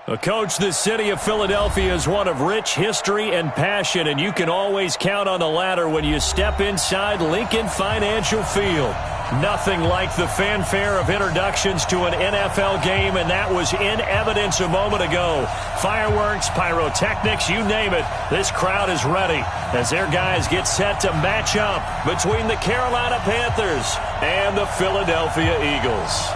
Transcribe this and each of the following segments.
Well, Coach, the city of Philadelphia is one of rich history and passion, and you can always count on the latter when you step inside Lincoln Financial Field. Nothing like the fanfare of introductions to an NFL game, and that was in evidence a moment ago. Fireworks, pyrotechnics, you name it, this crowd is ready as their guys get set to match up between the Carolina Panthers and the Philadelphia Eagles.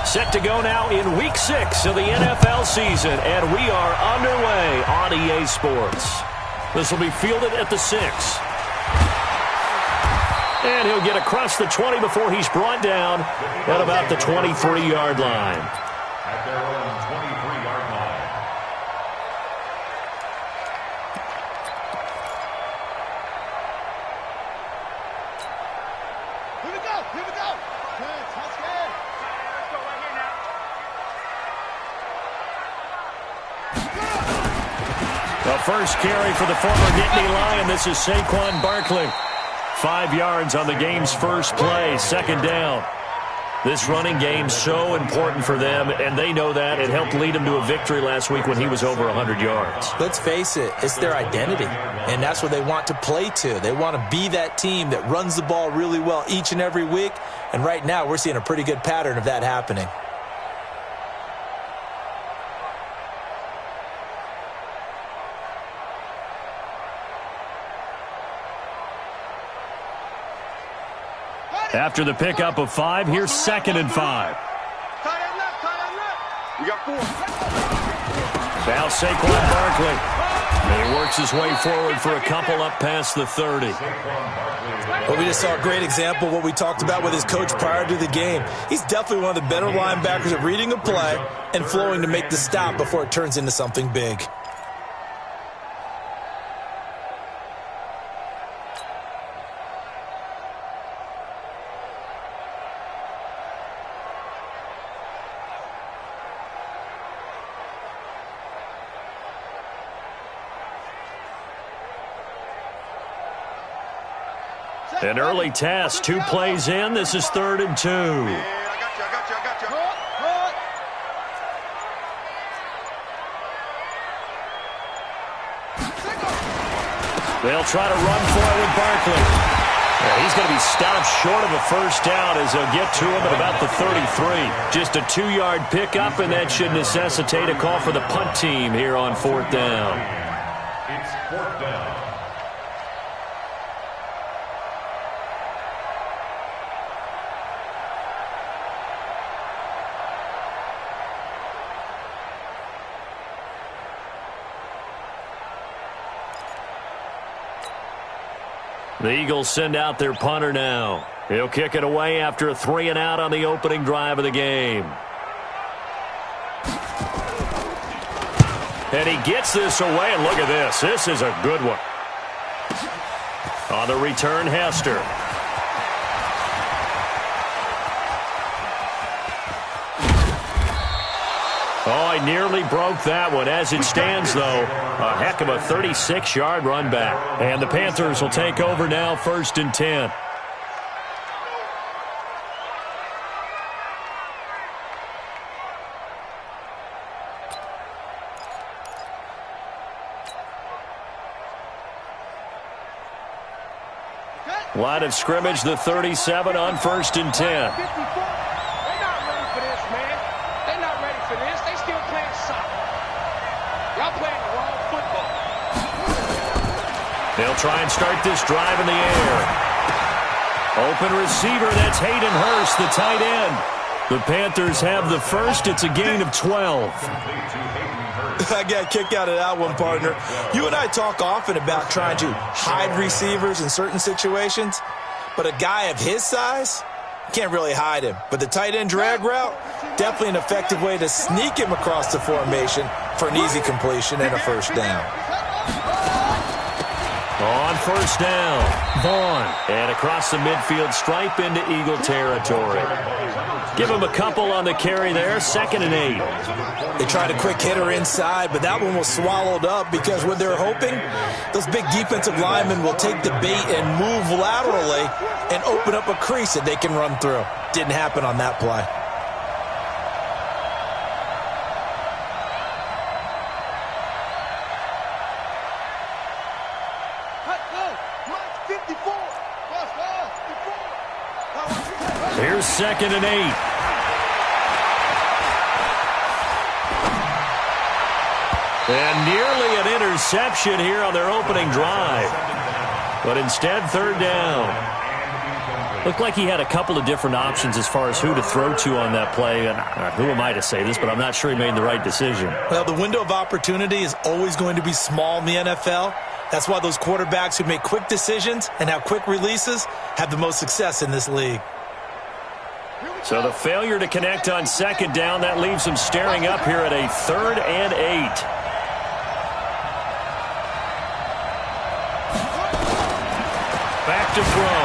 Set to go now in Week 6 of the NFL season, and we are underway on EA Sports. This will be fielded at the 6. And he'll get across the 20 before he's brought down at about the 23-yard line. At their own 23-yard line. Here we go. Here we go. Good. Touchdown. Let's go right here now. The first carry for the former Nittany Lion. This is Saquon Barkley. 5 yards on the game's first play, second down. This running game so important for them, and they know that. It helped lead them to a victory last week when he was over 100 yards. Let's face it, it's their identity, and that's what they want to play to. They want to be that team that runs the ball really well each and every week, and right now we're seeing a pretty good pattern of that happening. After the pickup of 5, here's 2nd and 5. We got 4. Now Saquon Barkley. And he works his way forward for a couple up past the 30. Well, we just saw a great example of what we talked about with his coach prior to the game. He's definitely one of the better linebackers at reading a play and flowing to make the stop before it turns into something big. An early test, 2 plays in. This is 3rd and 2. I got you. They'll try to run for it with Barkley. Yeah, he's going to be stopped short of a first down as they'll get to him at about the 33. Just a 2-yard pickup, and that should necessitate a call for the punt team here on 4th down. It's 4th down. The Eagles send out their punter now. He'll kick it away after a 3-and-out on the opening drive of the game. And he gets this away, and look at this. This is a good one. On the return, Hester. Oh, I nearly broke that one. As it stands, though, a heck of a 36-yard run back. And the Panthers will take over now, 1st and 10. Line of scrimmage, the 37 on 1st and 10. They'll try and start this drive in the air. Open receiver, that's Hayden Hurst, the tight end. The Panthers have the first. It's a gain of 12. I got a kick out of that one, partner. You and I talk often about trying to hide receivers in certain situations, but a guy of his size can't really hide him. But the tight end drag route, definitely an effective way to sneak him across the formation for an easy completion and a first down. On 1st down, Vaughn. And across the midfield stripe into Eagle territory. Give him a couple on the carry there, 2nd and 8. They tried a quick hitter inside, but that one was swallowed up because what they're hoping, those big defensive linemen will take the bait and move laterally and open up a crease that they can run through. Didn't happen on that play. Here's 2nd and 8. And nearly an interception here on their opening drive. But instead, 3rd down. Looked like he had a couple of different options as far as who to throw to on that play. And who am I to say this, but I'm not sure he made the right decision. Well, the window of opportunity is always going to be small in the NFL. That's why those quarterbacks who make quick decisions and have quick releases have the most success in this league. So the failure to connect on 2nd down, that leaves him staring up here at a 3rd and 8. Back to throw.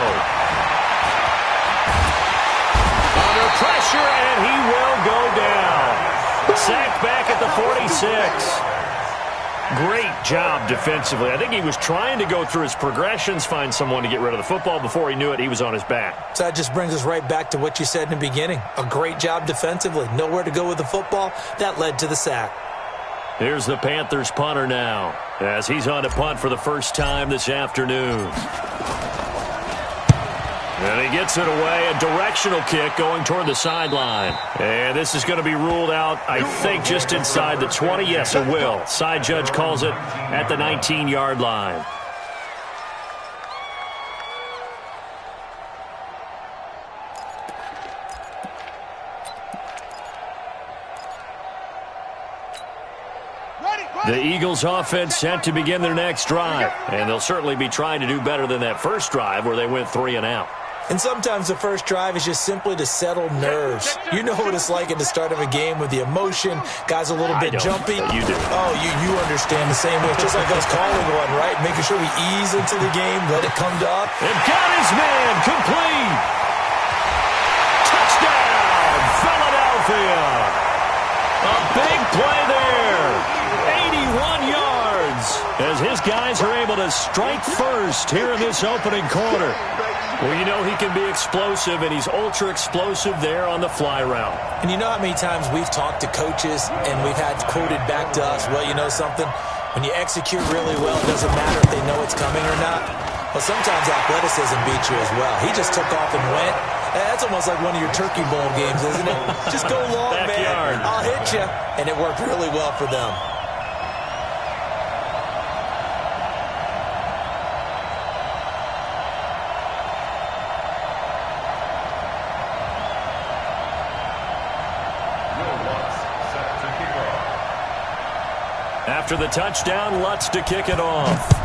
Under pressure, and he will go down. Sacked back at the 46. Great job defensively. I think he was trying to go through his progressions, find someone to get rid of the football. Before he knew it, he was on his back. So that just brings us right back to what you said in the beginning. A great job defensively. Nowhere to go with the football. That led to the sack. Here's the Panthers punter now, as he's on to punt for the first time this afternoon. And he gets it away, a directional kick going toward the sideline. And this is going to be ruled out, I think, just inside the 20. Yes, it will. Side judge calls it at the 19-yard line. The Eagles offense set to begin their next drive. And they'll certainly be trying to do better than that first drive where they went 3 and out. And sometimes the first drive is just simply to settle nerves. You know what it's like at the start of a game with the emotion. Guys a little bit jumpy. You do. Oh, you understand the same way. It's just like us calling one, right? Making sure we ease into the game, let it come up. And got his man complete. Touchdown, Philadelphia. A big play there. 81 yards as his guys are able to strike first here in this opening quarter. Well, you know he can be explosive, and he's ultra-explosive there on the fly route. And you know how many times we've talked to coaches and we've had quoted back to us, well, you know something? When you execute really well, it doesn't matter if they know it's coming or not. Well, sometimes athleticism beats you as well. He just took off and went. That's almost like one of your Turkey Bowl games, isn't it? Just go long, Backyard. man. I'll hit you. And it worked really well for them. After the touchdown, Lutz to kick it off.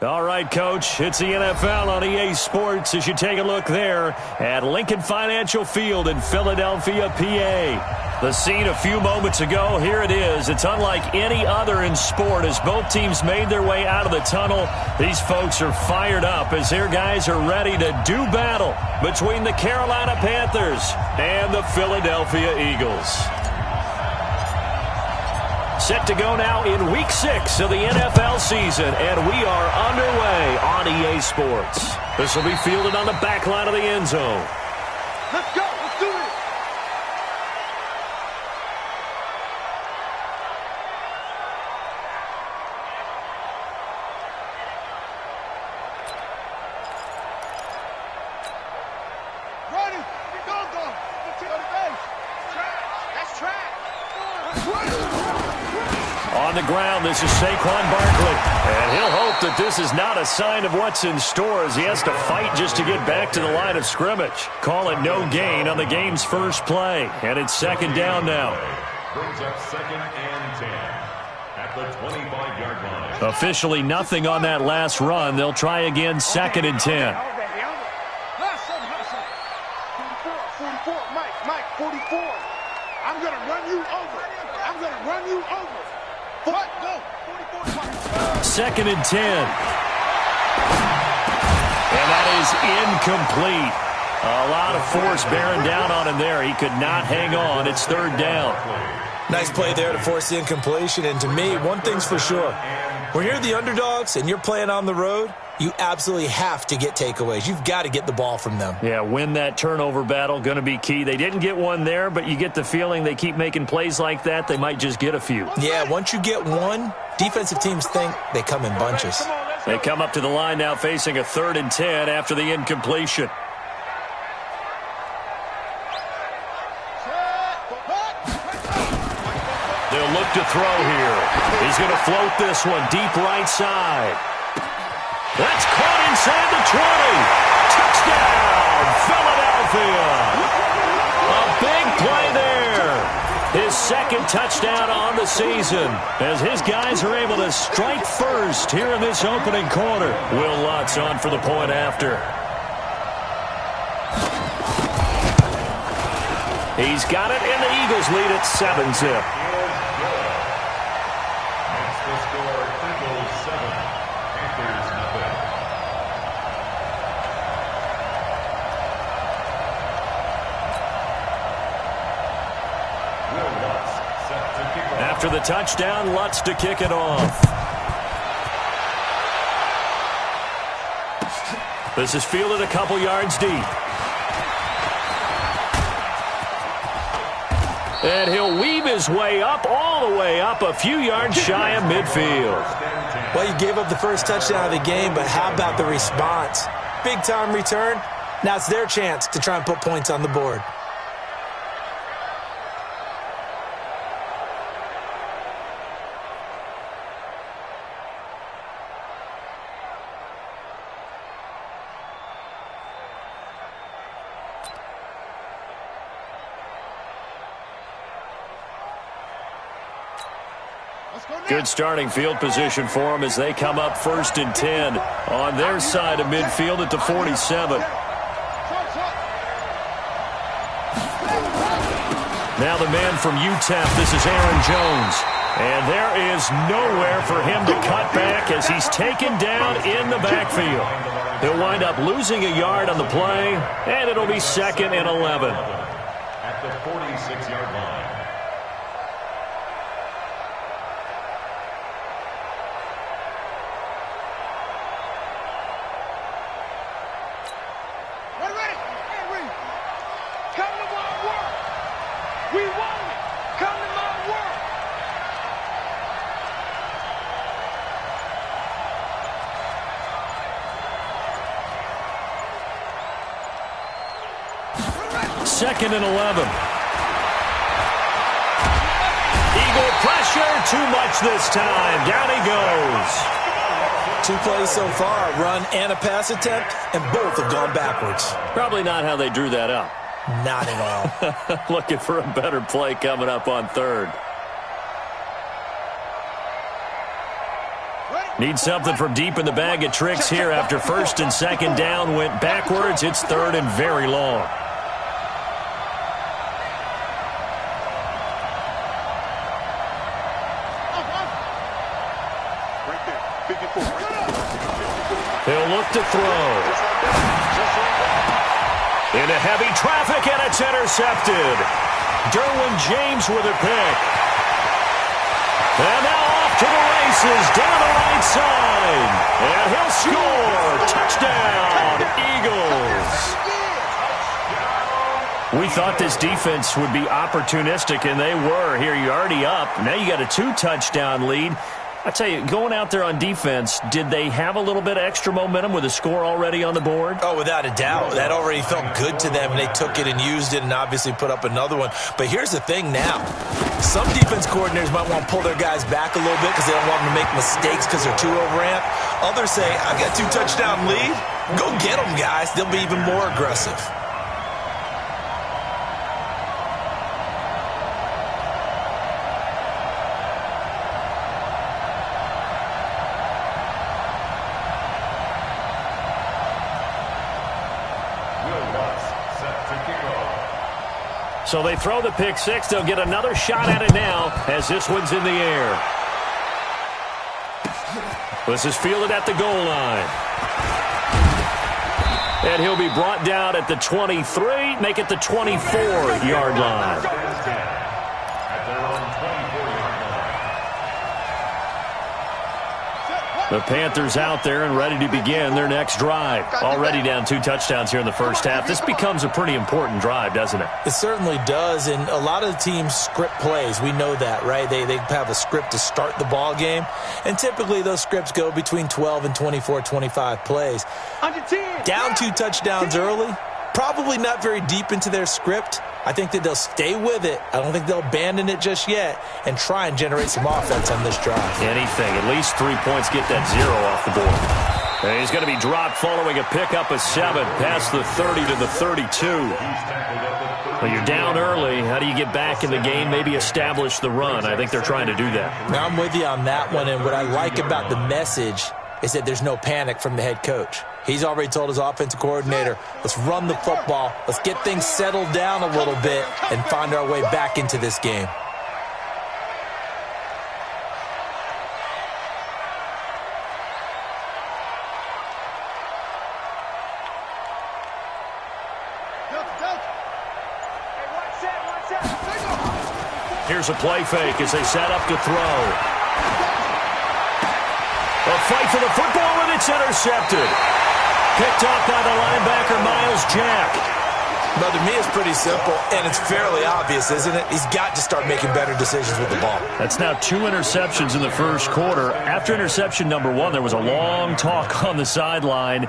All right, Coach, it's the NFL on EA Sports as you take a look there at Lincoln Financial Field in Philadelphia, PA. The scene a few moments ago, here it is. It's unlike any other in sport as both teams made their way out of the tunnel. These folks are fired up as their guys are ready to do battle between the Carolina Panthers and the Philadelphia Eagles. Set to go now in Week 6 of the NFL season, and we are underway on EA Sports. This will be fielded on the back line of the end zone. Let's go. Let's do it. Ready. Go. Let's go to base. Track. That's track. On the ground, this is Saquon Barkley. And he'll hope that this is not a sign of what's in store as he has to fight just to get back to the line of scrimmage. Call it no gain on the game's first play. And it's second down now. Brings up 2nd and 10 at the 25-yard line. Officially nothing on that last run. They'll try again 2nd and 10. Hustle. 44. Mike, 44. I'm going to run you over. What? Go. 44. 2nd and 10. And that is incomplete. A lot of force bearing down on him there. He could not hang on. It's 3rd down. Nice play there to force the incompletion. And to me, one thing's for sure. When you're the underdogs and you're playing on the road, you absolutely have to get takeaways. You've got to get the ball from them. Yeah, win that turnover battle, going to be key. They didn't get one there, but you get the feeling they keep making plays like that, they might just get a few. Yeah, once you get one, defensive teams think they come in bunches. They come up to the line now facing a 3rd and 10 after the incompletion. They'll look to throw here. He's going to float this one deep right side. That's caught inside the 20. Touchdown, Philadelphia. A big play there. His 2nd touchdown on the season as his guys are able to strike first here in this opening quarter. Will Lutz on for the point after. He's got it, and the Eagles lead at 7-zip. Makes the score Eagles 7, Panthers nothing. Will Lutz set to kick off. After the touchdown, Lutz to kick it off. This is fielded a couple yards deep. And he'll weave his way up, all the way up, a few yards shy of midfield. Well, you gave up the first touchdown of the game, but how about the response? Big-time return. Now it's their chance to try and put points on the board. Good starting field position for them as they come up 1st and 10 on their side of midfield at the 47. Now the man from UTEP, this is Aaron Jones. And there is nowhere for him to cut back as he's taken down in the backfield. He'll wind up losing a yard on the play, and it'll be 2nd and 11. At the 46-yard line. Second and 11. Eagle pressure, too much this time. Down he goes. 2 plays so far, a run and a pass attempt, and both have gone backwards. Probably not how they drew that up. Not at all. Looking for a better play coming up on 3rd. Ready? Need something from deep in the bag of tricks here after first and second down went backwards. It's third and very long. He'll look to throw. Into heavy traffic, and it's intercepted. Derwin James with a pick. And now off to the races, down the right side. And he'll score. Touchdown, Eagles. We thought this defense would be opportunistic, and they were. Here, you're already up. Now you got a 2-touchdown lead. I tell you, going out there on defense, did they have a little bit of extra momentum with a score already on the board? Oh, without a doubt. That already felt good to them, and they took it and used it and obviously put up another one. But here's the thing now. Some defense coordinators might want to pull their guys back a little bit because they don't want them to make mistakes because they're too overamped. Others say, I've got 2-touchdown lead. Go get them, guys. They'll be even more aggressive. So they throw the pick six. They'll get another shot at it now as this one's in the air. This is fielded at the goal line. And he'll be brought down at the 23, make it the 24-yard line. The Panthers out there and ready to begin their next drive. Already down 2 touchdowns here in the first half. This becomes a pretty important drive, doesn't it? It certainly does, and a lot of the teams script plays. We know that, right? They have a script to start the ball game, and typically those scripts go between 12 and 24, 25 plays. Down 2 touchdowns early, probably not very deep into their script. I think that they'll stay with it. I don't think they'll abandon it just yet and try and generate some offense on this drive. Anything. At least 3 points, get that 0 off the board. And he's going to be dropped following a pickup of 7 past the 30 to the 32. Well, you're down early. How do you get back in the game, maybe establish the run? I think they're trying to do that. Now, I'm with you on that one, and what I like about the message is that there's no panic from the head coach. He's already told his offensive coordinator, let's run the football, let's get things settled down a little bit and find our way back into this game. Here's a play fake as they set up to throw. A fight for the football, and it's intercepted. Picked up by the linebacker, Miles Jack. But to me, it's pretty simple, and it's fairly obvious, isn't it? He's got to start making better decisions with the ball. That's now 2 interceptions in the first quarter. After interception number 1, there was a long talk on the sideline,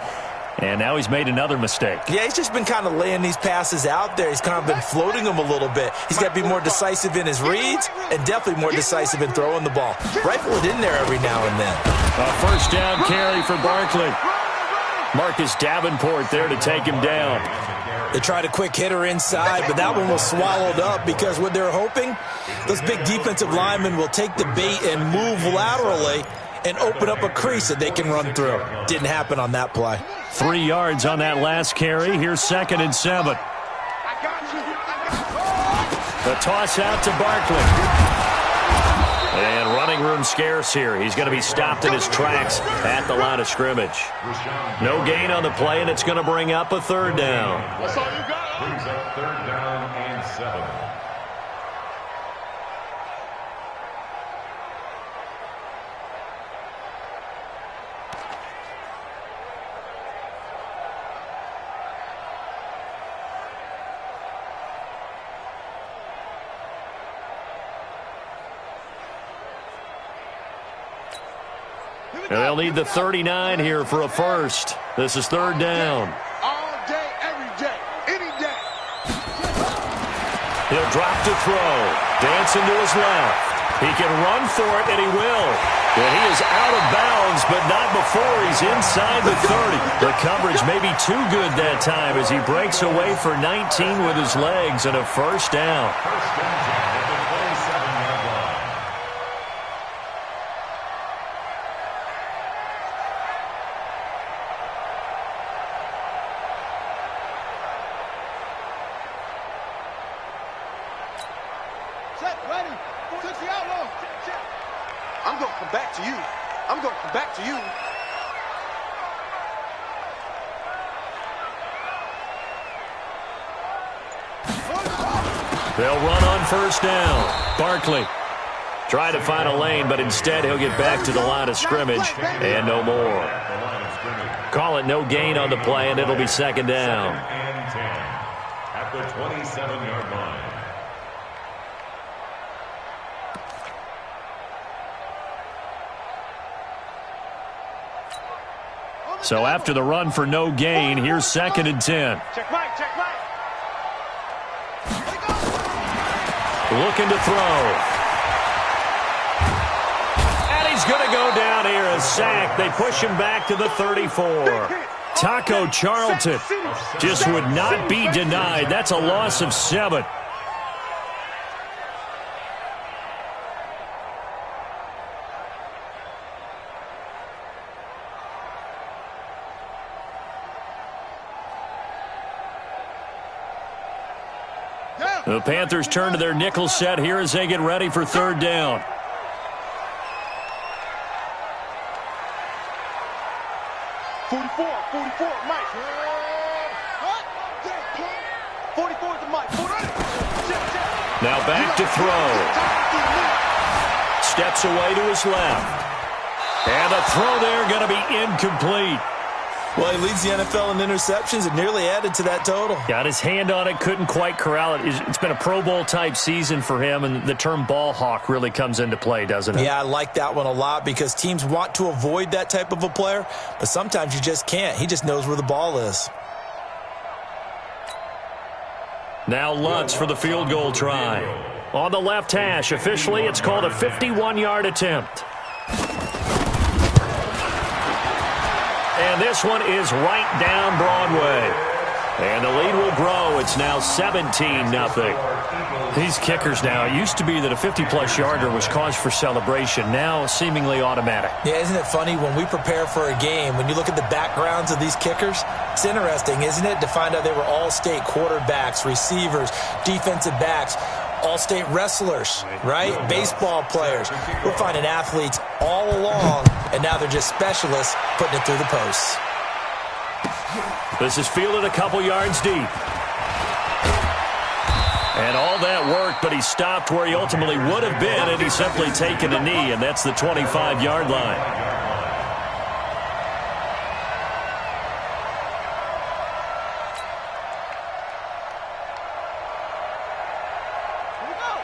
and now he's made another mistake. Yeah, he's just been kind of laying these passes out there. He's kind of been floating them a little bit. He's got to be more decisive in his reads and definitely more decisive in throwing the ball. Rifle it in there every now and then. A first down carry for Barkley. Marcus Davenport there to take him down. They tried a quick hitter inside, but that one was swallowed up because what they're hoping, those big defensive linemen will take the bait and move laterally and open up a crease that they can run through. Didn't happen on that play. 3 yards on that last carry. Here's 2nd and 7. The toss out to Barkley. And running room scarce here. He's going to be stopped in his tracks at the line of scrimmage. No gain on the play, and it's going to bring up a 3rd down. That's all you got. Brings up 3rd down and 7. And they'll need the 39 here for a first. This is 3rd down. All day, every day, any day. He'll drop to throw. Dancing to his left. He can run for it, and he will. And he is out of bounds, but not before he's inside the 30. The coverage may be too good that time as he breaks away for 19 with his legs and a first down. I'm going to come back to you. I'm going to come back to you. They'll run on first down. Barkley try to find a lane, but instead he'll get back to the line of scrimmage and no more. Call it no gain on the play, and it'll be second down. Second and 10 at the 27-yard line. So after the run for no gain, here's second and 10. Check Mike, check Mike. Looking to throw. And he's going to go down here, a sack. They push him back to the 34. Taco Charlton just would not be denied. That's a loss of 7. The Panthers turn to their nickel set here as they get ready for third down. Forty-four, Mike. 44 to Mike. Now back to throw. Steps away to his left. And the throw there going to be incomplete. Well, he leads the NFL in interceptions and nearly added to that total. Got his hand on it, couldn't quite corral it. It's been a Pro Bowl-type season for him, and the term ball hawk really comes into play, doesn't it? Yeah, I like that one a lot because teams want to avoid that type of a player, but sometimes you just can't. He just knows where the ball is. Now Lutz for the field goal try. On the left hash, officially it's called a 51-yard attempt. And this one is right down Broadway. And the lead will grow. It's now 17-0. These kickers now, it used to be that a 50-plus yarder was cause for celebration. Now seemingly automatic. Yeah, isn't it funny when we prepare for a game, when you look at the backgrounds of these kickers, it's interesting, isn't it, to find out they were all-state quarterbacks, receivers, defensive backs, all-state wrestlers, right? Baseball players. We're finding athletes all along, and now they're just specialists putting it through the posts. This is fielded a couple yards deep. And all that worked, but he stopped where he ultimately would have been, and he's simply taken a knee, and that's the 25-yard line.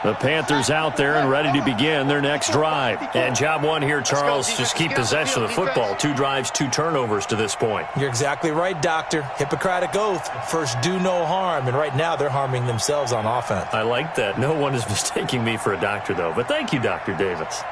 The Panthers out there and ready to begin their next drive. And job one here, Charles, just keep possession of the football. 2 drives, 2 turnovers to this point. You're exactly right, Doctor. Hippocratic oath. First, do no harm. And right now, they're harming themselves on offense. I like that. No one is mistaking me for a doctor, though. But thank you, Dr. Davis.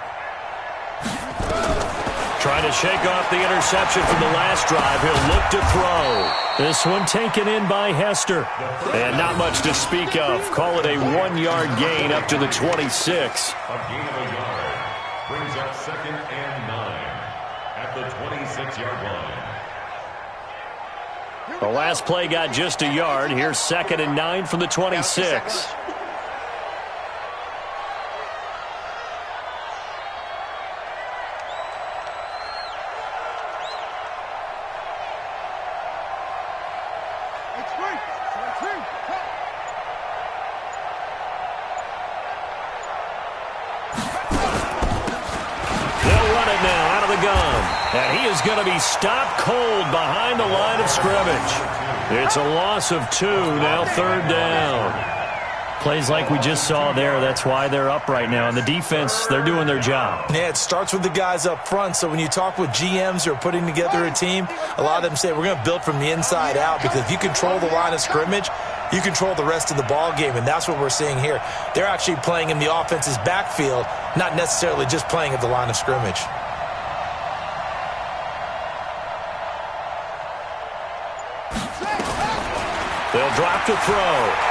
Trying to shake off the interception from the last drive. He'll look to throw. This one taken in by Hester. And not much to speak of. Call it a 1-yard gain up to the 26. A gain of a yard brings up second and 9 at the 26-yard line. The last play got just a yard. Here's second and 9 from the 26. And he is going to be stopped cold behind the line of scrimmage. It's a loss of 2, now third down. Plays like we just saw there, that's why they're up right now. And the defense, they're doing their job. Yeah, it starts with the guys up front. So when you talk with GMs who are putting together a team, a lot of them say we're going to build from the inside out, because if you control the line of scrimmage, you control the rest of the ball game, and that's what we're seeing here. They're actually playing in the offense's backfield, not necessarily just playing at the line of scrimmage. They'll drop to throw.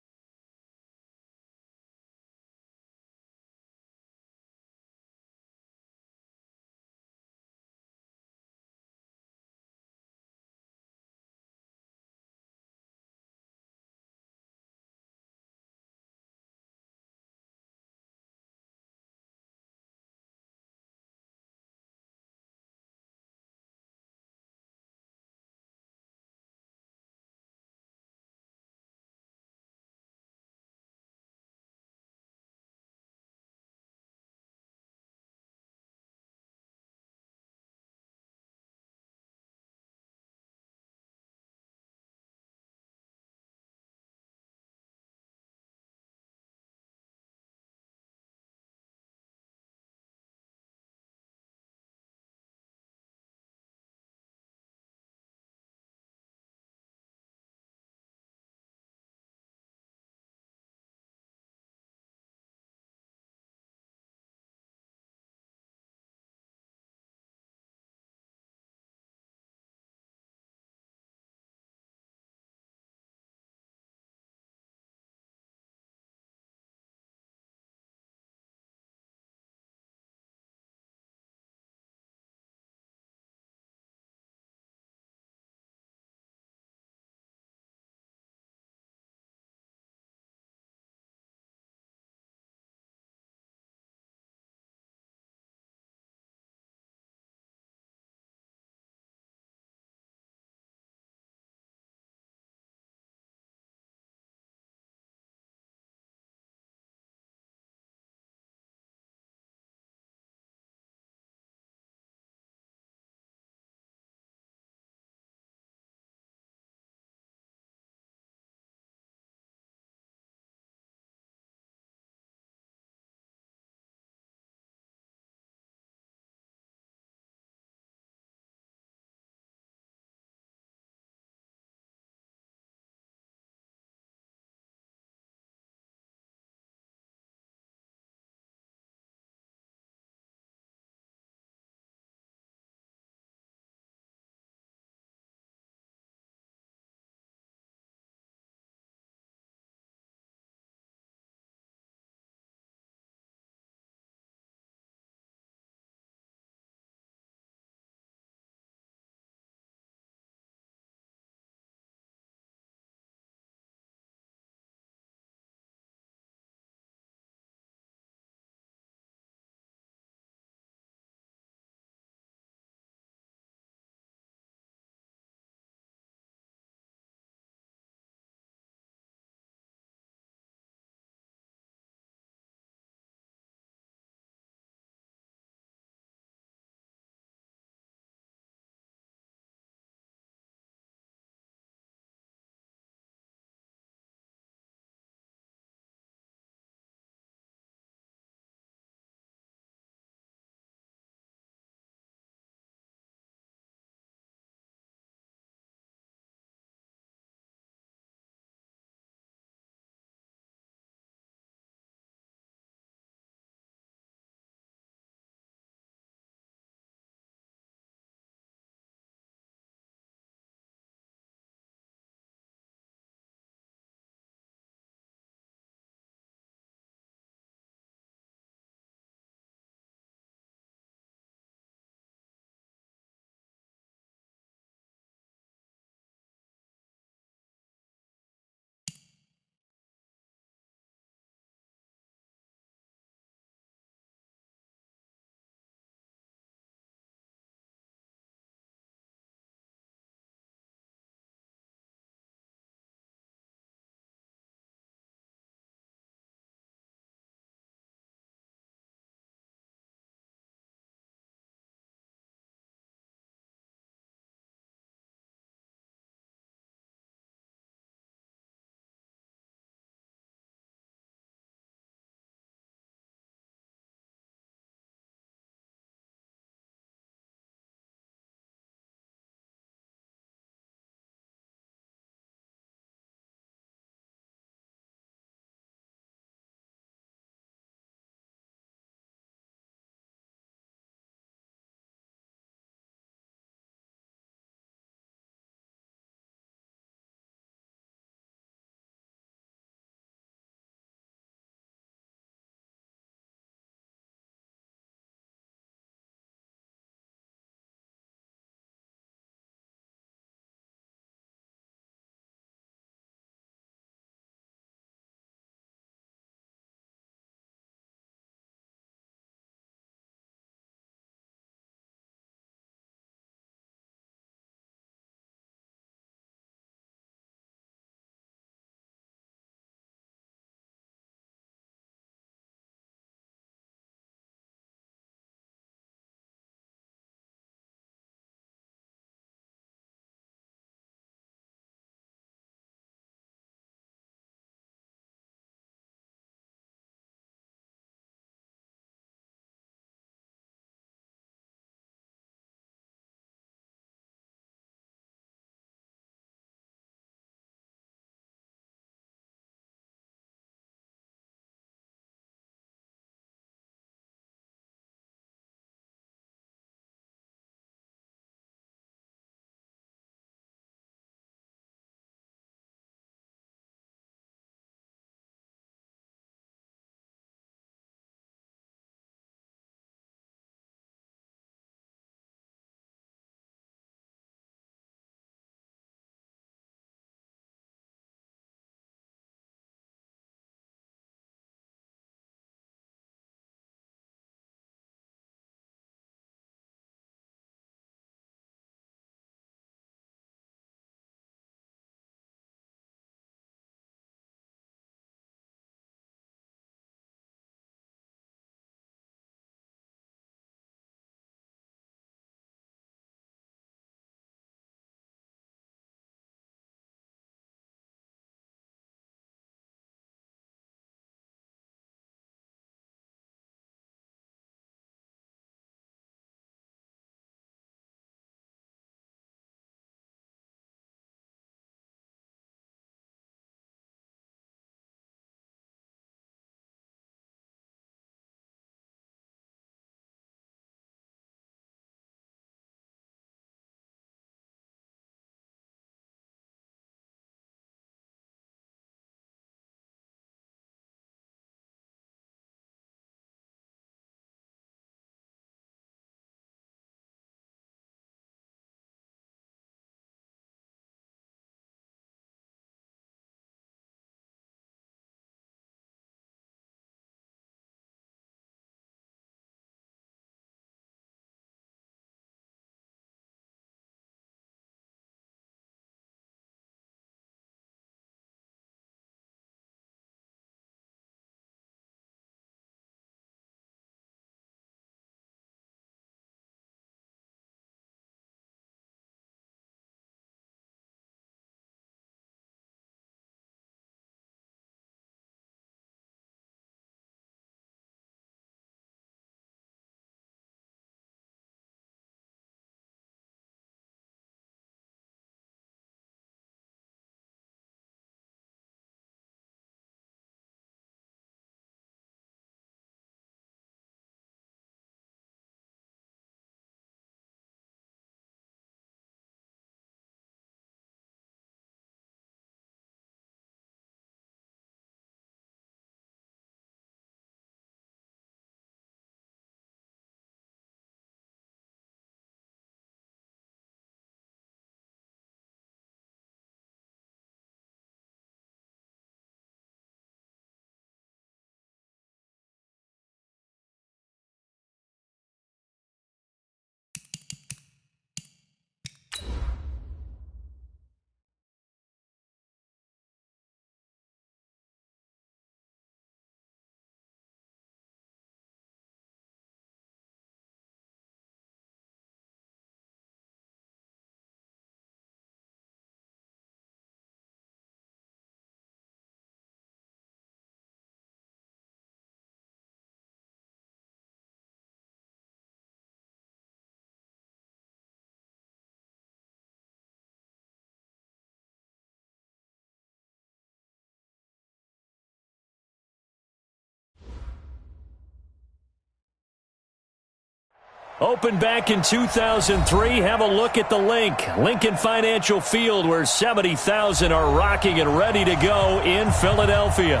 Opened back in 2003, have a look at the Lincoln Financial Field, where 70,000 are rocking and ready to go in Philadelphia.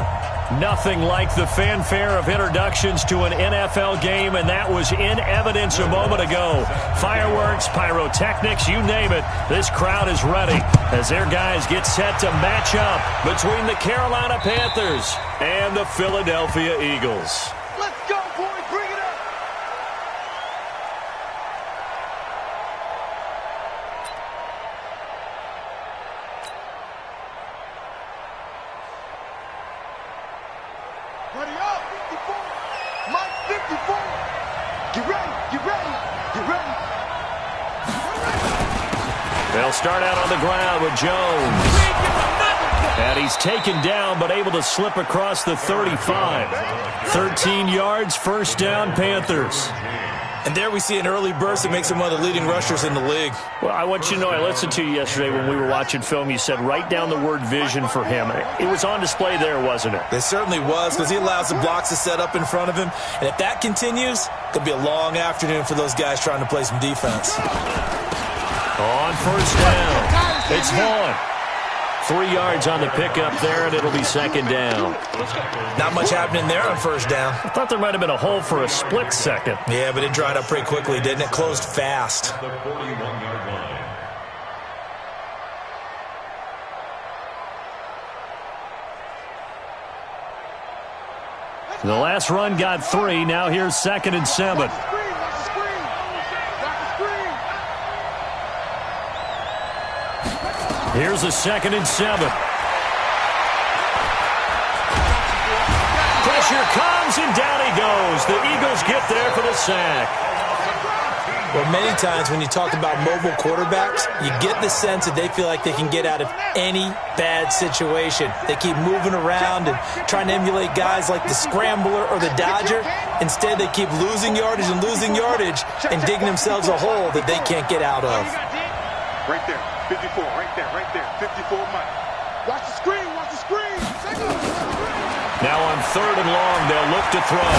Nothing like the fanfare of introductions to an NFL game, and that was in evidence a moment ago. Fireworks, pyrotechnics, you name it, this crowd is ready as their guys get set to match up between the Carolina Panthers and the Philadelphia Eagles. Let's go, boys. Bring it up. Ready up, 54. Mike, 54. Get ready, get ready, get ready. They'll start out on the ground with Jones. And he's taken down, but able to slip across the 35. 13 yards, first down, Panthers. And there we see an early burst that makes him one of the leading rushers in the league. Well, I want you to know, I listened to you yesterday when we were watching film. You said write down the word vision for him. It was on display there, wasn't it? It certainly was, because he allows the blocks to set up in front of him. And if that continues, it could be a long afternoon for those guys trying to play some defense. On first down, it's Vaughn. 3 yards on the pickup there, and it'll be second down. Not much happening there on first down. I thought there might have been a hole for a split second. Yeah, but it dried up pretty quickly, didn't it? Closed fast. The 41-yard line. The last run got 3. Now here's second and 7. Watch the screen, watch the screen. Watch the screen. Here's the second and 7. Pressure comes, and down he goes. The Eagles get there for the sack. Well, many times when you talk about mobile quarterbacks, you get the sense that they feel like they can get out of any bad situation. They keep moving around and trying to emulate guys like the Scrambler or the Dodger. Instead, they keep losing yardage and digging themselves a hole that they can't get out of. Right there, 54, right there, 54 Mike. Watch the screen, watch the screen. Now on third and long, they'll look to throw.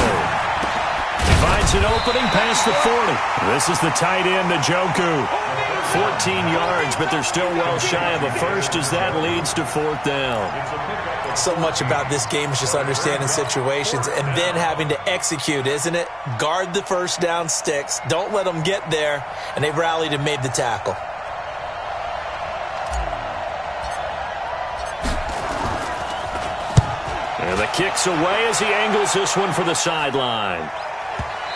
He finds an opening past the 40. This is the tight end, Njoku. 14 yards, but they're still well shy of a first as that leads to fourth down. So much about this game is just understanding situations and then having to execute, isn't it? Guard the first down sticks. Don't let them get there. And they rallied and made the tackle. And the kick's away as he angles this one for the sideline.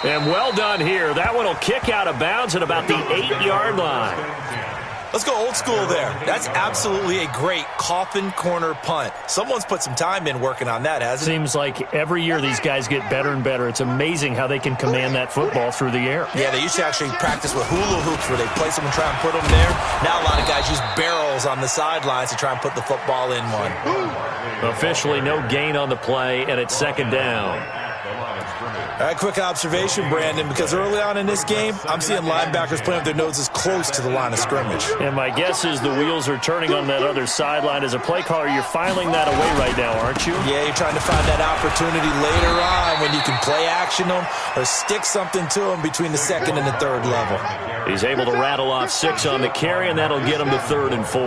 And well done here. That one will kick out of bounds at about the 8-yard line. Let's go old school there. That's absolutely a great coffin corner punt. Someone's put some time in working on that, hasn't it? Seems like every year these guys get better and better. It's amazing how they can command that football through the air. Yeah, they used to actually practice with hula hoops where they place them and try and put them there. Now a lot of guys use barrels on the sidelines to try and put the football in one. Officially no gain on the play, and it's second down. All right, quick observation, Brandon, because early on in this game, I'm seeing linebackers playing with their noses close to the line of scrimmage. And my guess is the wheels are turning on that other sideline. As a play caller, you're filing that away right now, aren't you? Yeah, you're trying to find that opportunity later on when you can play action them or stick something to them between the second and the third level. He's able to rattle off 6 on the carry, and that'll get him to 3rd and 4.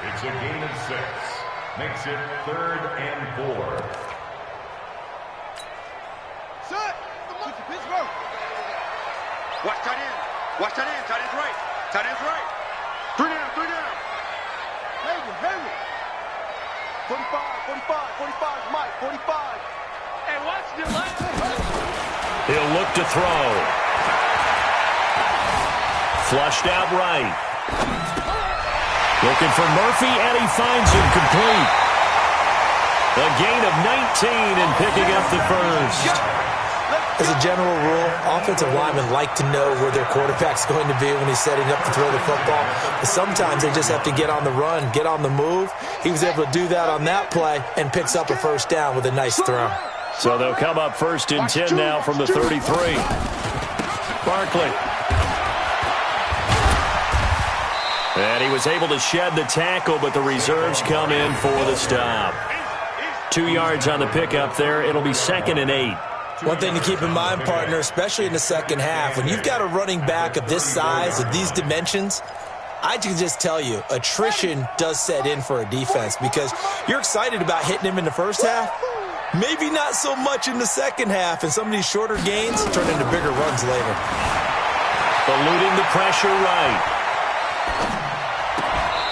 It's a gain of 6. Makes it 3rd and 4. Watch tight end. Watch tight end. Tight end's right. Tight end's right. 3 down, 3 down. Heavy. 45, Mike, 45. Hey, watch your left. He'll look to throw. Flushed out right. Looking for Murphy, and he finds him complete. A gain of 19 and picking up the first. As a general rule, offensive linemen like to know where their quarterback's going to be when he's setting up to throw the football. But sometimes they just have to get on the run, get on the move. He was able to do that on that play and picks up a first down with a nice throw. So they'll come up 1st and 10 now from the 33. Barkley. And he was able to shed the tackle, but the reserves come in for the stop. 2 yards on the pickup there. It'll be 2nd and 8. One thing to keep in mind, partner, especially in the second half, when you've got a running back of this size, of these dimensions, I can just tell you, attrition does set in for a defense because you're excited about hitting him in the first half. Maybe not so much in the second half, and some of these shorter gains turn into bigger runs later. Eluding the pressure right.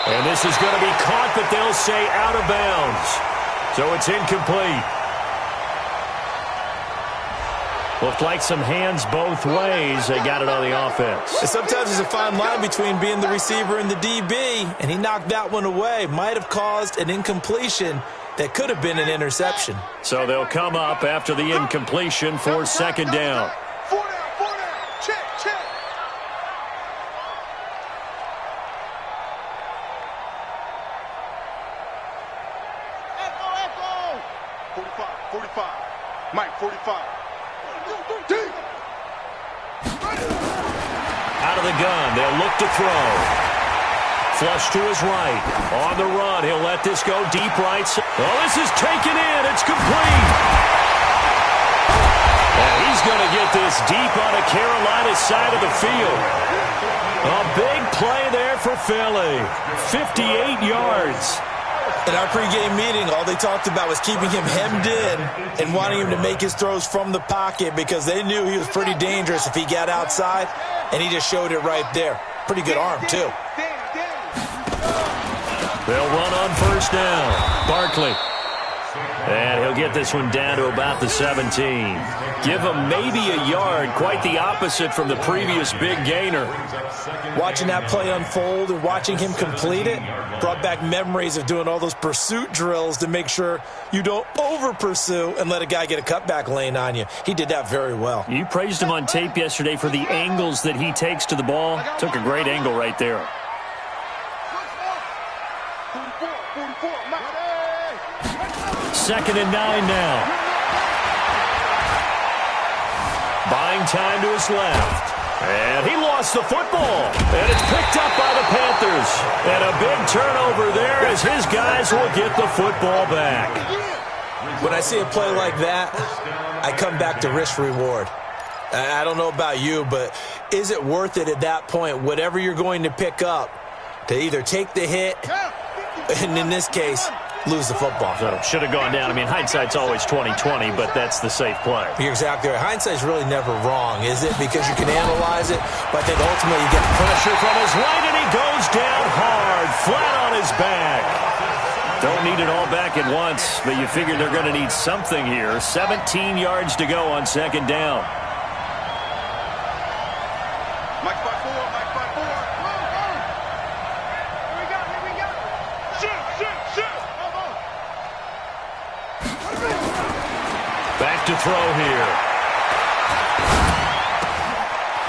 And this is going to be caught, but they'll say out of bounds. So it's incomplete. Looked like some hands both ways. They got it on the offense. And sometimes there's a fine line between being the receiver and the DB, and he knocked that one away. Might have caused an incompletion that could have been an interception. So they'll come up after the incompletion for second down. Check, check. Echo. 45. Mike, 45. Out of the gun, they'll look to throw. Flush to his right. On the run, he'll let this go deep right. Oh, this is taken in. It's complete. And he's going to get this deep on the Carolina side of the field. A big play there for Philly. 58 yards. In our pregame meeting, all they talked about was keeping him hemmed in and wanting him to make his throws from the pocket because they knew he was pretty dangerous if he got outside, and he just showed it right there. Pretty good arm, too. They'll run on first down. Barkley. And he'll get this one down to about the 17. Give him maybe a yard, quite the opposite from the previous big gainer. Watching that play unfold and watching him complete it brought back memories of doing all those pursuit drills to make sure you don't over-pursue and let a guy get a cutback lane on you. He did that very well. You praised him on tape yesterday for the angles that he takes to the ball. Took a great angle right there. Second and 9 now. Buying time to his left. And he lost the football. And it's picked up by the Panthers. And a big turnover there as his guys will get the football back. When I see a play like that, I come back to risk-reward. I don't know about you, but is it worth it at that point, whatever you're going to pick up, to either take the hit, and in this case, lose the football? So should have gone down. I mean, hindsight's always 20/20, but that's the safe play. You're exactly right. Hindsight's really never wrong, is it? Because you can analyze it, but I think ultimately you get the pressure from his right, and he goes down hard, flat on his back. Don't need it all back at once, but you figure they're going to need something here. 17 yards to go on second down. Mike 5-4. Back to throw here.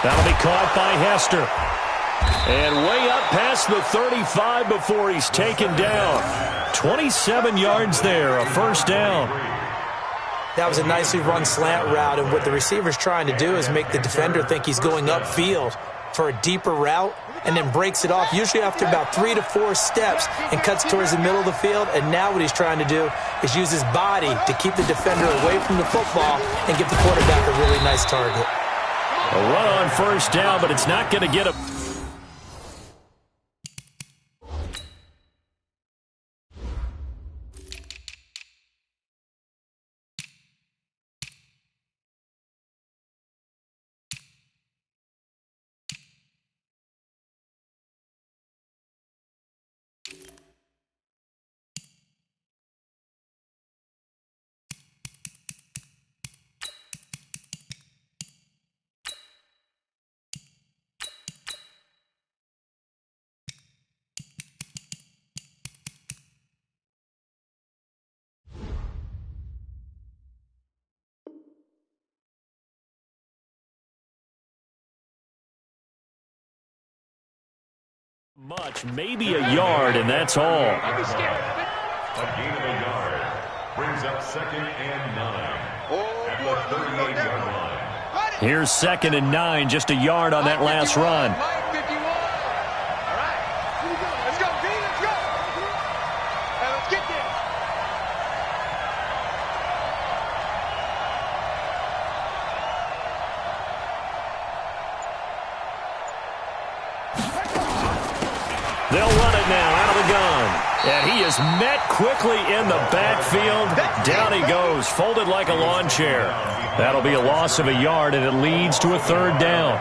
That'll be caught by Hester. And way up past the 35 before he's taken down. 27 yards there, a first down. That was a nicely run slant route, and what the receiver's trying to do is make the defender think he's going upfield for a deeper route, and then breaks it off, usually after about 3 to 4 steps, and cuts towards the middle of the field. And now what he's trying to do is use his body to keep the defender away from the football and give the quarterback a really nice target. A run on first down, but it's not going to get him. Much, maybe a yard, and that's all. A gain of a yard brings up second and 9 at the 38-yard line. Here's second and 9, just a yard on that last run. They'll run it now out of the gun. And he is met quickly in the backfield. Down he goes, folded like a lawn chair. That'll be a loss of a yard, and it leads to a 3rd down.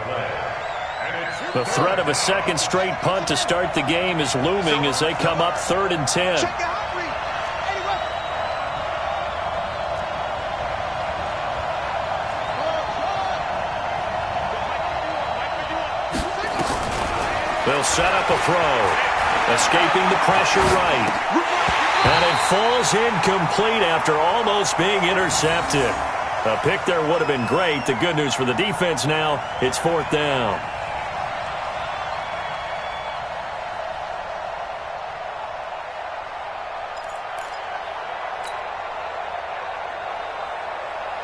The threat of a second straight punt to start the game is looming as they come up 3rd and 10. They'll set up a throw. Escaping the pressure right. And it falls incomplete after almost being intercepted. A pick there would have been great. The good news for the defense now, it's 4th down.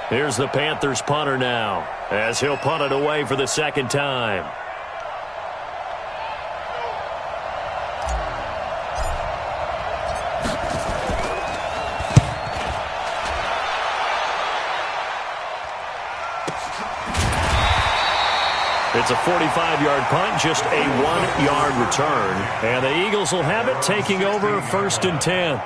Here's the Panthers punter now, as he'll punt it away for the 2nd time. It's a 45-yard punt, just a 1-yard return. And the Eagles will have it, taking over 1st and 10.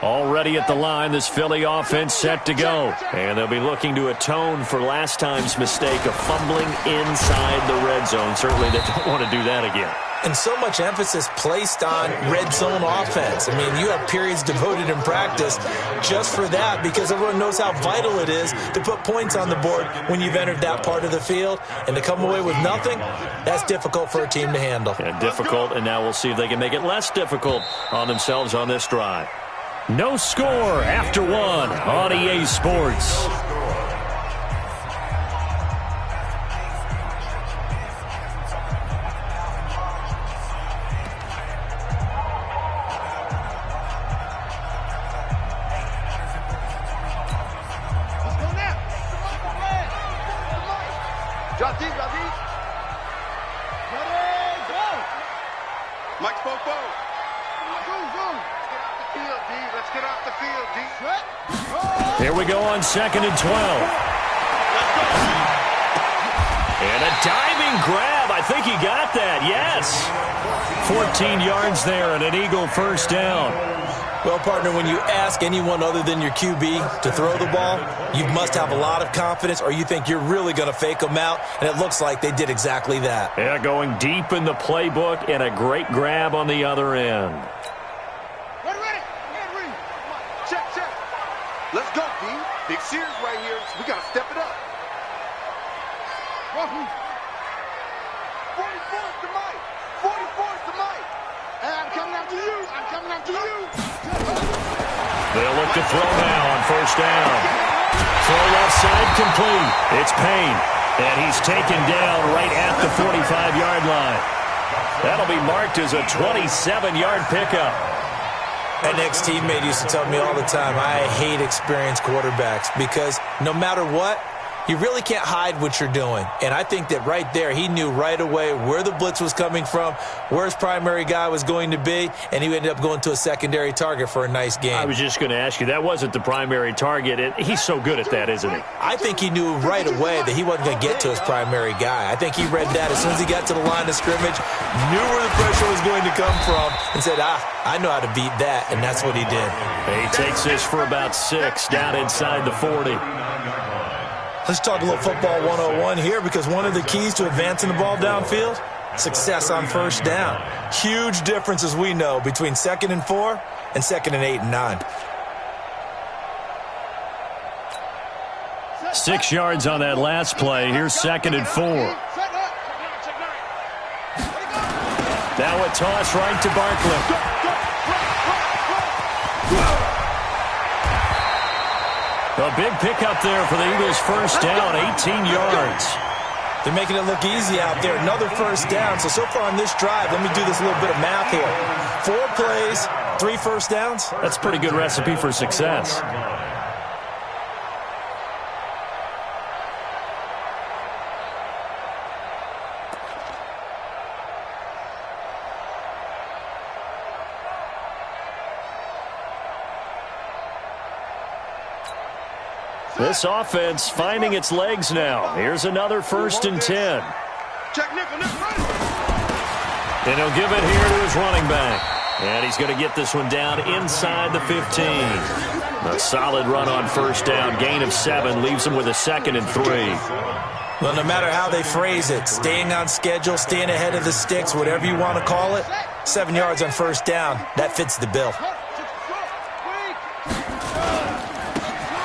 Already at the line, this Philly offense set to go. And they'll be looking to atone for last time's mistake of fumbling inside the red zone. Certainly they don't want to do that again. And so much emphasis placed on red zone offense. I mean, you have periods devoted in practice just for that because everyone knows how vital it is to put points on the board when you've entered that part of the field. And to come away with nothing, that's difficult for a team to handle. Yeah, difficult, and now we'll see if they can make it less difficult on themselves on this drive. No score after 1 on EA Sports. Drop deep. Mike Popo. Let's get off the field, D. Here we go on 2nd and 12. And a diving grab. I think he got that. Yes. 14 yards there and an Eagle 1st down. Well, partner, when you ask anyone other than your QB to throw the ball, you must have a lot of confidence or you think you're really going to fake them out, and it looks like they did exactly that. Yeah, going deep in the playbook and a great grab on the other end. Let's go, D. Big series right here. So we got to step it up. 44's to Mike. 44's to Mike. And I'm coming after you. They'll look to throw now on 1st down. Throw left side complete. It's Payne. And he's taken down right at the 45-yard line. That'll be marked as a 27-yard pickup. An ex-teammate used to tell me all the time, I hate experienced quarterbacks because no matter what, you really can't hide what you're doing. And I think that right there, he knew right away where the blitz was coming from, where his primary guy was going to be, and he ended up going to a secondary target for a nice game. I was just going to ask you, that wasn't the primary target. He's so good at that, isn't he? I think he knew right away that he wasn't going to get to his primary guy. I think he read that as soon as he got to the line of scrimmage, knew where the pressure was going to come from, and said, I know how to beat that, and that's what he did. He takes this for about 6 down inside the 40. Let's talk a little football 101 here because one of the keys to advancing the ball downfield, success on 1st down. Huge difference, as we know, between 2nd and 4 and 2nd and 8 and 9. 6 yards on that last play. Here's 2nd and 4. Now a toss right to Barkley. A big pickup there for the Eagles' 1st down, 18 yards. They're making it look easy out there. Another 1st down. So far on this drive, let me do this little bit of math here. 4 plays, 3 1st downs. That's a pretty good recipe for success. This offense finding its legs now. Here's another 1st and 10. Check nickel, nickel. And he'll give it here to his running back. And he's going to get this one down inside the 15. A solid run on 1st down. Gain of 7 leaves him with a 2nd and 3. Well, no matter how they phrase it, staying on schedule, staying ahead of the sticks, whatever you want to call it, 7 yards on 1st down, that fits the bill.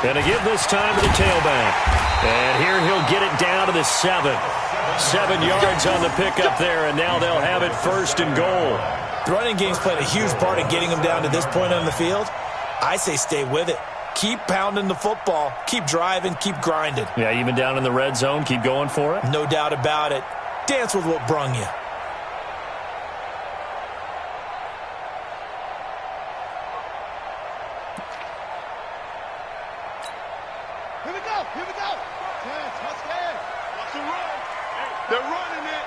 And to give this time to the tailback. And here he'll get it down to the 7. 7 yards on the pickup there, and now they'll have it 1st and goal. The running game's played a huge part in getting them down to this point on the field. I say stay with it. Keep pounding the football. Keep driving. Keep grinding. Yeah, even down in the red zone, keep going for it? No doubt about it. Dance with what brung you. Here we go. Here we go. Touchdown. Watch the run. They're running it.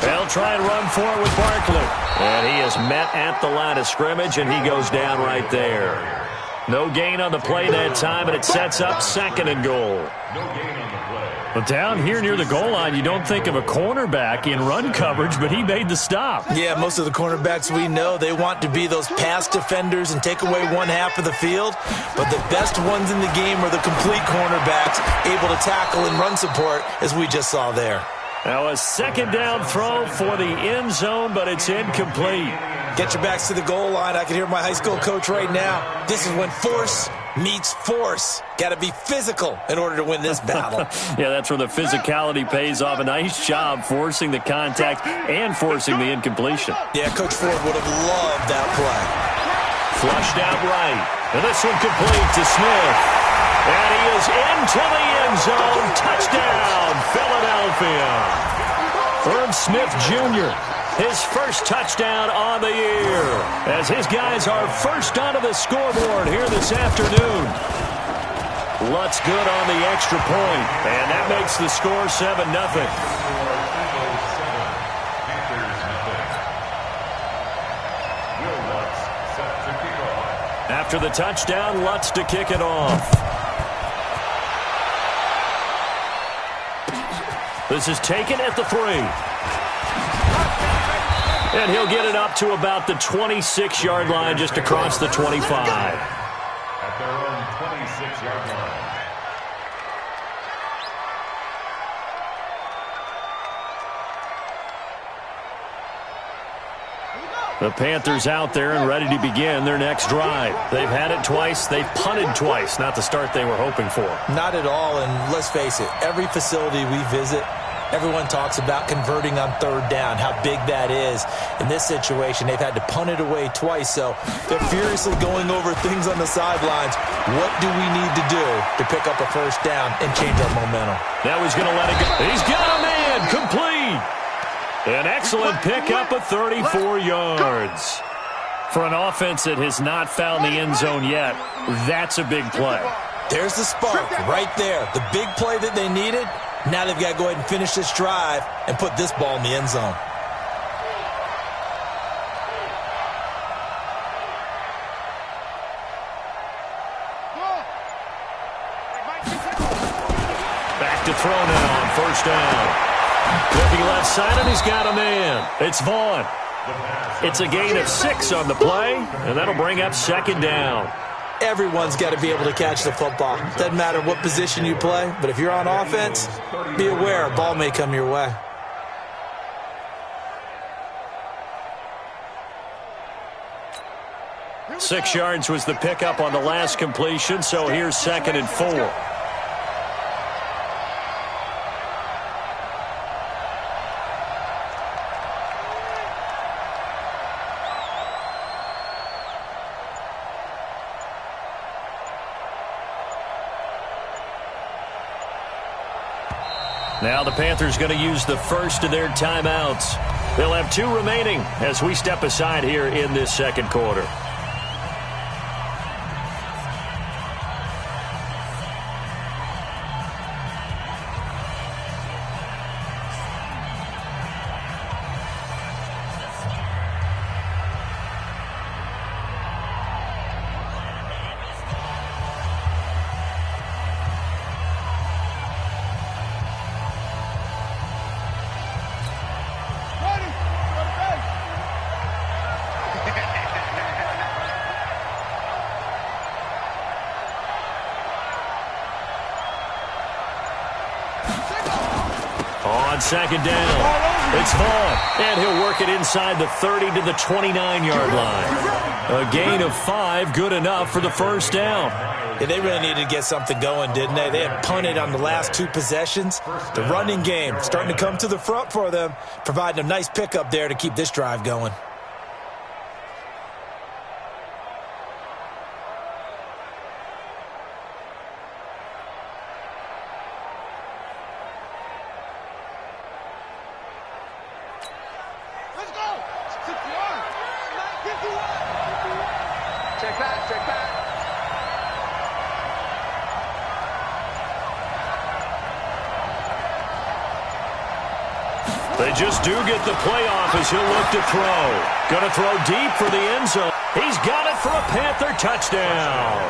They'll try and run for it with Barkley. And he is met at the line of scrimmage, and he goes down right there. No gain on the play that time, and it sets up 2nd and goal. No gain on the play. But down here near the goal line, you don't think of a cornerback in run coverage, but he made the stop. Yeah, most of the cornerbacks we know, they want to be those pass defenders and take away one half of the field. But the best ones in the game are the complete cornerbacks, able to tackle and run support, as we just saw there. Now a 2nd down throw for the end zone, but it's incomplete. Get your backs to the goal line. I can hear my high school coach right now. This is when force meets force. Got to be physical in order to win this battle. Yeah, that's where the physicality pays off. A nice job forcing the contact and forcing the incompletion. Yeah, Coach Ford would have loved that play. Flushed out right. And this one complete to Smith. And he is into the end zone. Touchdown, Philadelphia. Herb Smith Jr., his first touchdown on the year, as his guys are first onto the scoreboard here this afternoon. Lutz good on the extra point, and that makes the score 7-0. After the touchdown, Lutz to kick it off. This is taken at the 3. And he'll get it up to about the 26-yard line, just across the 25. At their own 26-yard line. The Panthers out there and ready to begin their next drive. They've had it twice. They've punted twice. Not the start they were hoping for. Not at all, and let's face it, every facility we visit, everyone talks about converting on 3rd down, how big that is. In this situation, they've had to punt it away twice, so they're furiously going over things on the sidelines. What do we need to do to pick up a 1st down and change our momentum? Now he's going to let it go. He's got a man complete. An excellent pickup of 34 yards. For an offense that has not found the end zone yet, that's a big play. There's the spark right there. The big play that they needed. Now they've got to go ahead and finish this drive and put this ball in the end zone. Back to throw now on 1st down. Looking left side, and he's got a man. It's Vaughn. It's a gain of 6 on the play, and that'll bring up 2nd down. Everyone's got to be able to catch the football. Doesn't matter what position you play, but if you're on offense, be aware a ball may come your way. Six yards was the pickup on the last completion, so here's 2nd and 4. Now the Panthers going to use the first of their timeouts. They'll have 2 remaining as we step aside here in this 2nd quarter. On second down, it's Hall, and he'll work it inside the 30 to the 29-yard line. A gain of 5, good enough for the first down. Yeah, they really needed to get something going, didn't they? They had punted on the last 2 possessions. The running game starting to come to the front for them, providing a nice pickup there to keep this drive going. They just do get the playoff as he'll look to throw. Going to throw deep for the end zone. He's got it for a Panther touchdown.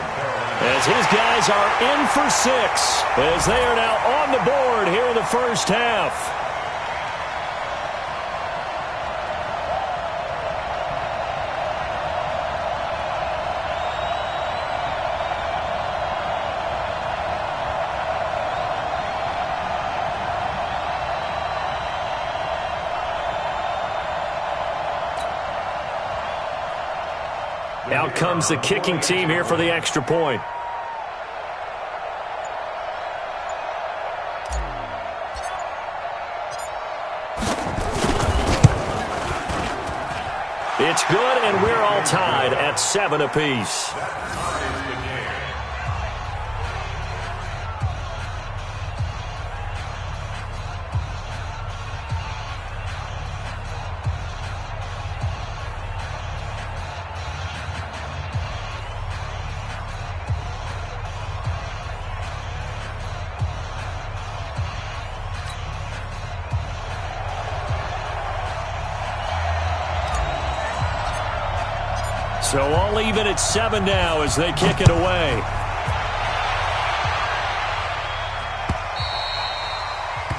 As his guys are in for 6, as they are now on the board here in the first half. Out comes the kicking team here for the extra point. It's good, and we're all tied at 7 apiece. So all even at 7 now as they kick it away.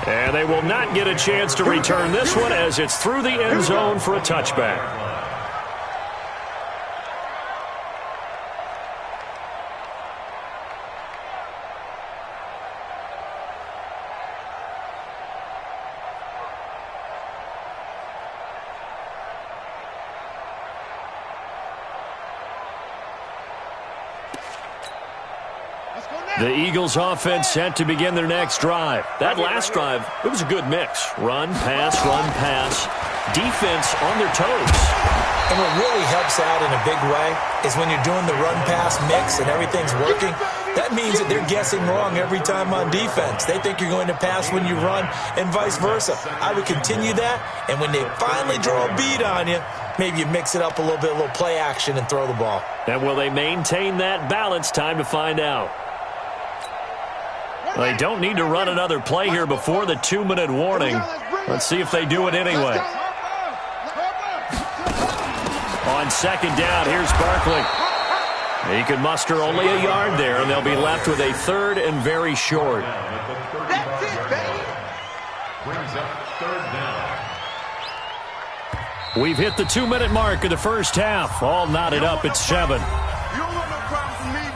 And they will not get a chance to return this one as it's through the end zone for a touchback. The Eagles offense set to begin their next drive. That last drive, it was a good mix. Run, pass, defense on their toes. And what really helps out in a big way is when you're doing the run-pass mix and everything's working, that means that they're guessing wrong every time on defense. They think you're going to pass when you run and vice versa. I would continue that, and when they finally draw a beat on you, maybe you mix it up a little bit, a little play action, and throw the ball. And will they maintain that balance? Time to find out. They don't need to run another play here before the 2-minute warning. Let's see if they do it anyway. On second down, here's Barkley. He could muster only a yard there, and they'll be left with a 3rd and very short. That's it, baby. Brings up 3rd down. We've hit the 2-minute mark of the first half. All knotted up at 7. You don't want no problem from me.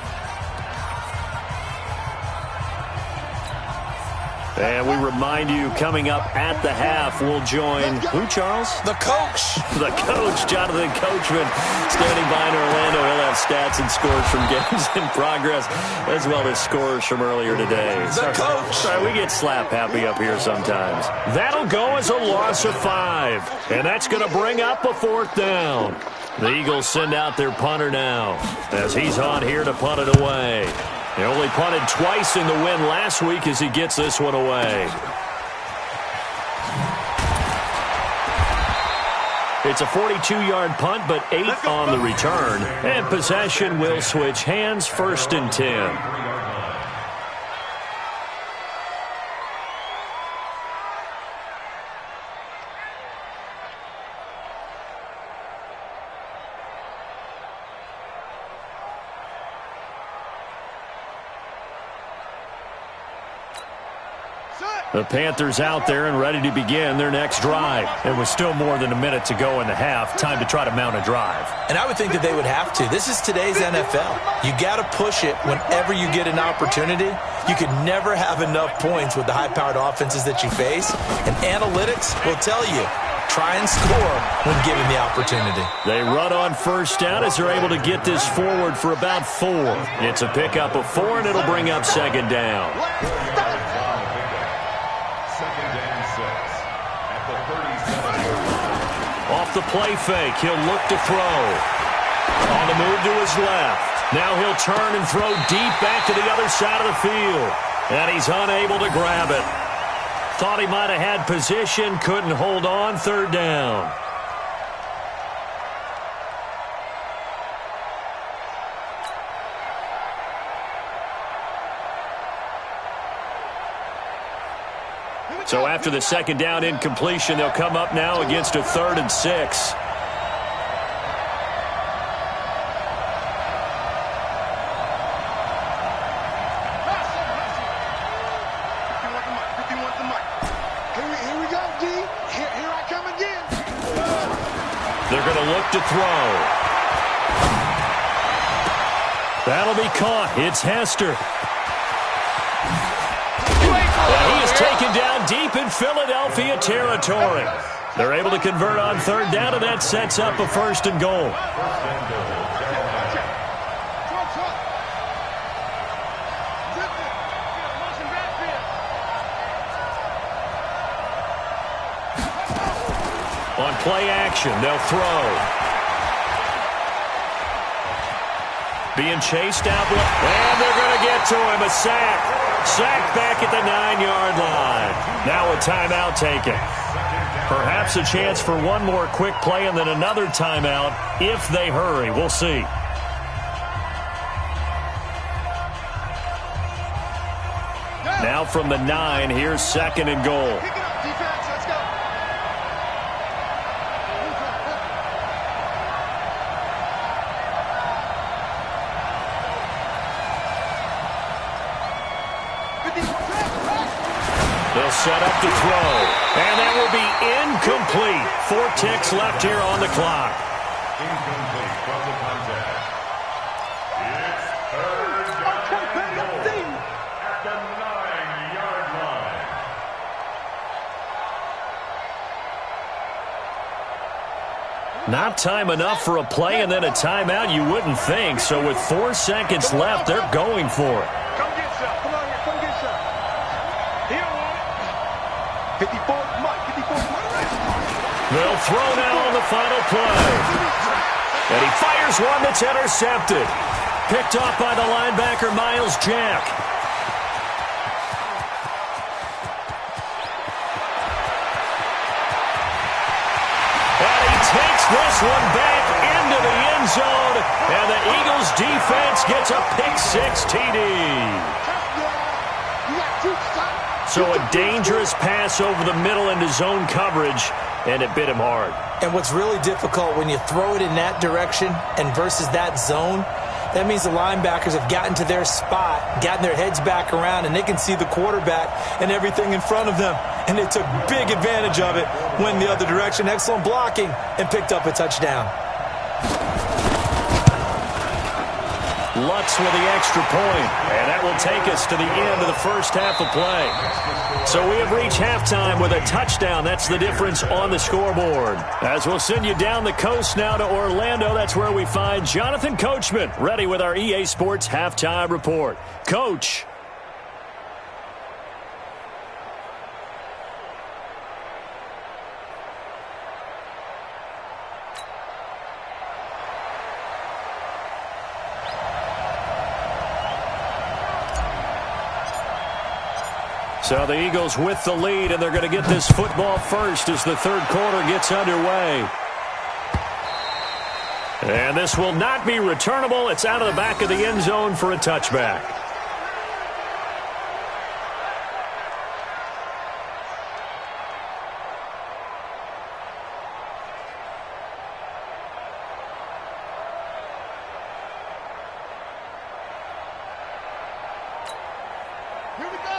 And we remind you, coming up at the half, we'll join who, Charles? The coach. The coach, Jonathan Coachman, standing by in Orlando. He'll have stats and scores from games in progress, as well as scores from earlier today. The coach. Sorry, we get slap happy up here sometimes. That'll go as a loss of 5, and that's going to bring up a 4th down. The Eagles send out their punter now, as he's on here to punt it away. He only punted twice in the win last week as he gets this one away. It's a 42-yard punt, but 8 on the return. And possession will switch hands, 1st and 10. The Panthers out there and ready to begin their next drive. It was still more than a minute to go in the half. Time to try to mount a drive. And I would think that they would have to. This is today's NFL. You got to push it whenever you get an opportunity. You can never have enough points with the high-powered offenses that you face. And analytics will tell you, try and score when given the opportunity. They run on first down as they're able to get this forward for about 4. It's a pickup of 4, and it'll bring up second down. Off the play fake, he'll look to throw. On the move to his left. Now he'll turn and throw deep back to the other side of the field. And he's unable to grab it. Thought he might have had position, couldn't hold on, third down. So after the second down incompletion, they'll come up now against a 3rd and 6. Here we go, D. Here I come again. They're going to look to throw. That'll be caught. It's Hester. And he is taken down deep in Philadelphia territory. They're able to convert on third down, and that sets up a 1st and goal. On play action, they'll throw. Being chased out, and they're going to get to him. A sack. Sack back at the 9-yard line. Now a timeout taken. Perhaps a chance for one more quick play and then another timeout if they hurry. We'll see. Now from the 9, here's 2nd and goal. They'll set up to throw. And that will be incomplete. 4 ticks left here on the clock. Incomplete from the contact. It's 3rd and goal at the 9-yard line. Not time enough for a play and then a timeout, you wouldn't think. So with 4 seconds left, they're going for it. Come get some. Come on here. Come get some. He don't want it. 54, Mike. 54, Mike. They'll throw now on the final play. And he fires one that's intercepted. Picked off by the linebacker, Miles Jack. And he takes this one back into the end zone. And the Eagles defense gets a pick-6 TD. So a dangerous pass over the middle into zone coverage, and it bit him hard. And what's really difficult when you throw it in that direction and versus that zone, that means the linebackers have gotten to their spot, gotten their heads back around, and they can see the quarterback and everything in front of them. And they took big advantage of it, went the other direction, excellent blocking, and picked up a touchdown. Lutz with the extra point, and that will take us to the end of the first half of play. So we have reached halftime with a touchdown. That's the difference on the scoreboard. As we'll send you down the coast now to Orlando, that's where we find Jonathan Coachman ready with our EA Sports Halftime Report. Coach. So the Eagles with the lead, and they're going to get this football first as the third quarter gets underway. And this will not be returnable. It's out of the back of the end zone for a touchback.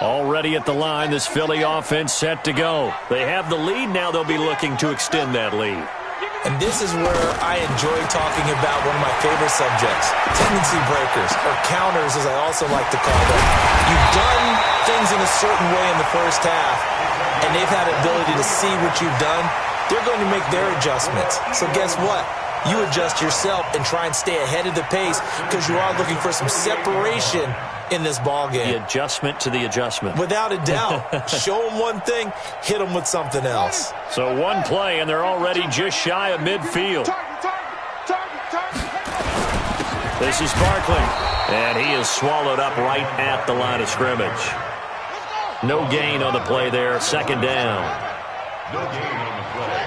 Already at the line, this Philly offense set to go. They have the lead. Now they'll be looking to extend that lead. And this is where I enjoy talking about one of my favorite subjects, tendency breakers, or counters as I also like to call them. You've done things in a certain way in the first half, and they've had the ability to see what you've done. They're going to make their adjustments. So guess what? You adjust yourself and try and stay ahead of the pace because you are looking for some separation in this ball game. The adjustment to the adjustment. Without a doubt. Show them one thing, hit them with something else. So one play, and they're already just shy of midfield. This is Barkley, and he is swallowed up right at the line of scrimmage. No gain on the play there, second down. No gain on the play.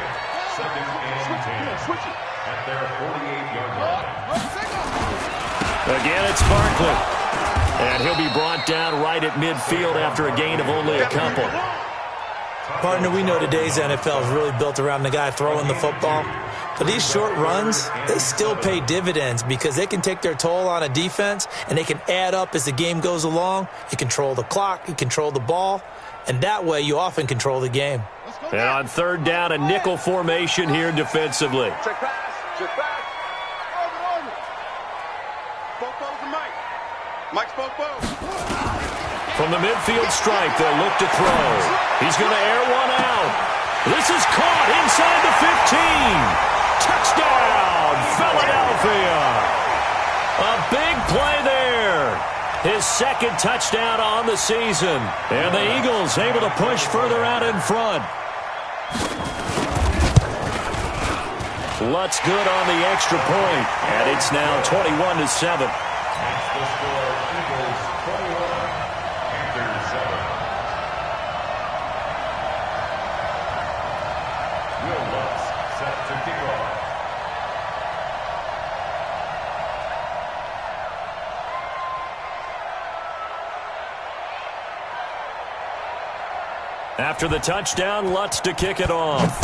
Second and 10 at their 48-yard line. Again, it's Barkley. And he'll be brought down right at midfield after a gain of only a couple. Partner, we know today's NFL is really built around the guy throwing the football. But these short runs, they still pay dividends because they can take their toll on a defense and they can add up as the game goes along. You control the clock, you control the ball, and that way you often control the game. And on third down, a nickel formation here defensively. Check pass. Check back. Mike's Bobo. From the midfield stripe, they'll look to throw. He's going to air one out. This is caught inside the 15. Touchdown, Philadelphia. A big play there. His second touchdown on the season. And the Eagles able to push further out in front. Lutz good on the extra point, and it's now 21-7. That's the score. Eagles 21, Panthers 7. Will Lutz set to kick off. After the touchdown, Lutz to kick it off.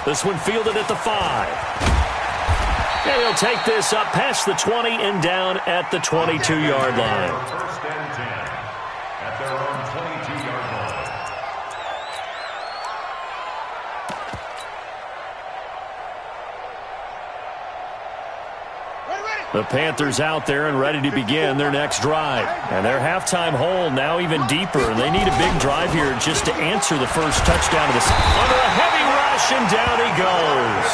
This one fielded at the 5. And he'll take this up past the 20 and down at the 22-yard line. First and 10 at their own 22-yard line. The Panthers out there and ready to begin their next drive. And their halftime hole now even deeper. They need a big drive here just to answer the first touchdown of this. Under a heavy rush, and down he goes.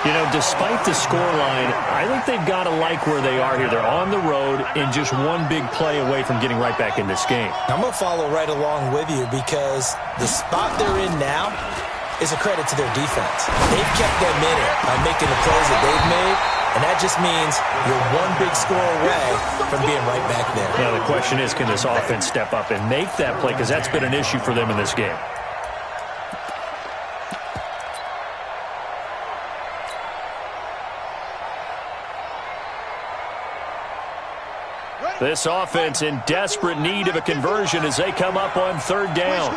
You know, despite the scoreline, I think they've got to like where they are here. They're on the road and just one big play away from getting right back in this game. I'm going to follow right along with you because the spot they're in now is a credit to their defense. They've kept them in it by making the plays that they've made, and that just means you're one big score away from being right back there. Now, the question is, can this offense step up and make that play? Because that's been an issue for them in this game. This offense in desperate need of a conversion as they come up on third down.